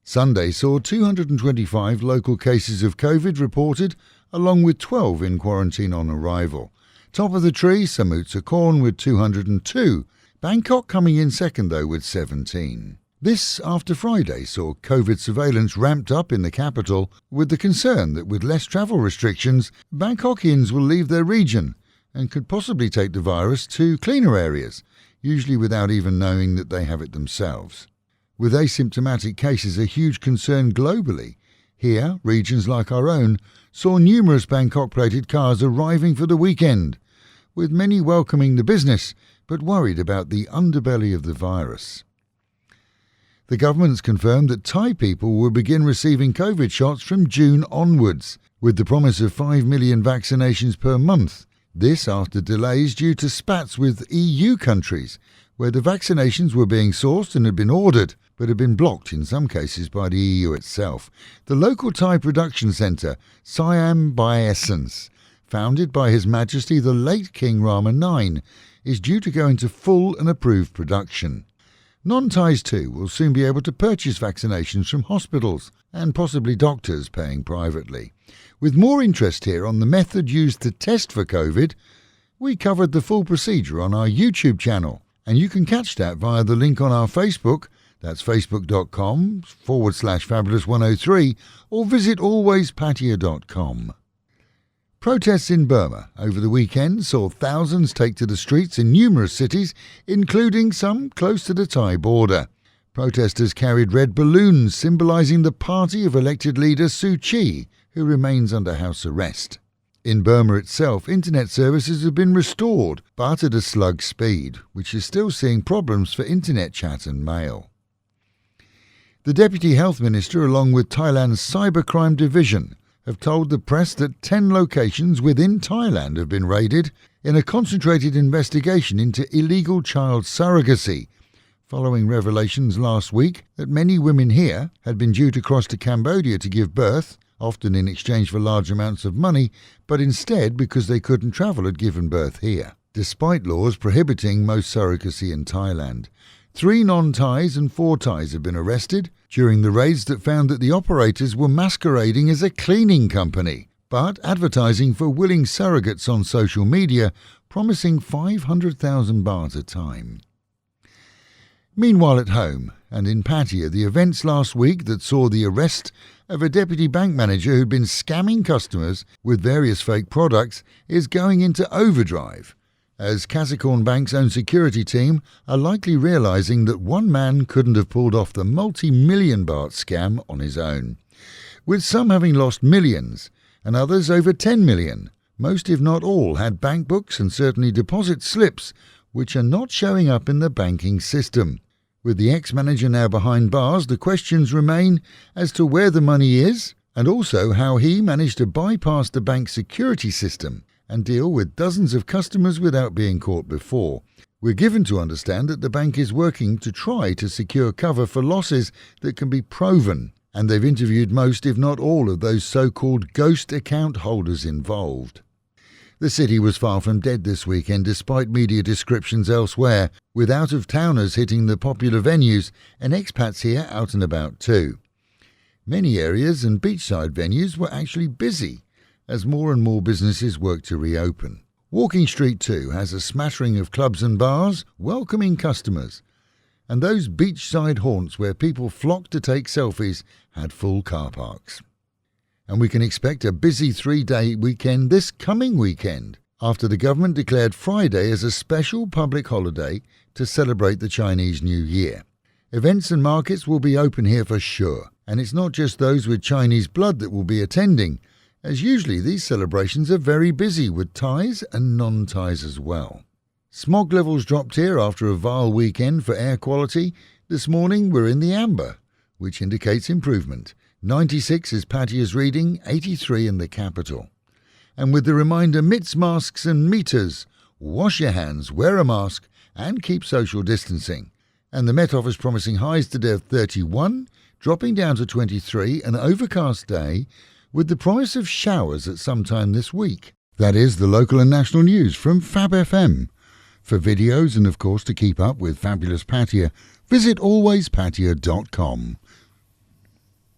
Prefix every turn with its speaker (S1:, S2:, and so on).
S1: Sunday saw 225 local cases of COVID reported, along with 12 in quarantine on arrival. Top of the tree, Samut Sakhon with 202. Bangkok coming in second though with 17. This after Friday saw COVID surveillance ramped up in the capital with the concern that with less travel restrictions, Bangkokians will leave their region and could possibly take the virus to cleaner areas, usually without even knowing that they have it themselves. With asymptomatic cases a huge concern globally, here, regions like our own saw numerous Bangkok-plated cars arriving for the weekend, with many welcoming the business but worried about the underbelly of the virus. The government's confirmed that Thai people will begin receiving COVID shots from June onwards, with the promise of 5 million vaccinations per month. This after delays due to spats with EU countries, where the vaccinations were being sourced and had been ordered, but had been blocked in some cases by the EU itself. The local Thai production centre, Siam Biessence, founded by His Majesty the late King Rama IX, is due to go into full and approved production. Non-Thais too will soon be able to purchase vaccinations from hospitals and possibly doctors paying privately. With more interest here on the method used to test for COVID, we covered the full procedure on our YouTube channel, and you can catch that via the link on our Facebook, that's facebook.com/fabulous103, or visit alwayspattaya.com. Protests in Burma over the weekend saw thousands take to the streets in numerous cities, including some close to the Thai border. Protesters carried red balloons symbolising the party of elected leader Suu Kyi, who remains under house arrest. In Burma itself, internet services have been restored, but at a slug speed, which is still seeing problems for internet chat and mail. The Deputy Health Minister, along with Thailand's Cybercrime Division, have told the press that 10 locations within Thailand have been raided in a concentrated investigation into illegal child surrogacy, following revelations last week that many women here had been due to cross to Cambodia to give birth, often in exchange for large amounts of money, but instead because they couldn't travel had given birth here, despite laws prohibiting most surrogacy in Thailand. 3 non-Thais and 4 Thais have been arrested during the raids that found that the operators were masquerading as a cleaning company, but advertising for willing surrogates on social media, promising 500,000 baht a time. Meanwhile at home, and in Pattaya, the events last week that saw the arrest of a deputy bank manager who'd been scamming customers with various fake products is going into overdrive, as Kasikorn Bank's own security team are likely realising that one man couldn't have pulled off the multi-million baht scam on his own. With some having lost millions and others over 10 million, most if not all had bank books and certainly deposit slips which are not showing up in the banking system. With the ex-manager now behind bars, the questions remain as to where the money is and also how he managed to bypass the bank's security system and deal with dozens of customers without being caught before. We're given to understand that the bank is working to try to secure cover for losses that can be proven, and they've interviewed most if not all of those so-called ghost account holders involved. The city was far from dead this weekend despite media descriptions elsewhere, with out-of-towners hitting the popular venues and expats here out and about too. Many areas and beachside venues were actually busy, as more and more businesses work to reopen. Walking Street too has a smattering of clubs and bars welcoming customers, and those beachside haunts where people flock to take selfies had full car parks. And we can expect a busy 3-day weekend this coming weekend, after the government declared Friday as a special public holiday to celebrate the Chinese New Year. Events and markets will be open here for sure, and it's not just those with Chinese blood that will be attending, as usually these celebrations are very busy with Thais and non-Thais as well. Smog levels dropped here after a vile weekend for air quality. This morning we're in the amber, which indicates improvement. 96 is Pattaya's reading, 83 in the capital. And with the reminder, mitts, masks and meters, wash your hands, wear a mask and keep social distancing. And the Met Office promising highs today of 31, dropping down to 23, an overcast day, with the promise of showers at some time this week. That is the local and national news from Fab FM. For videos and of course to keep up with Fabulous Pattaya, visit alwayspattaya.com.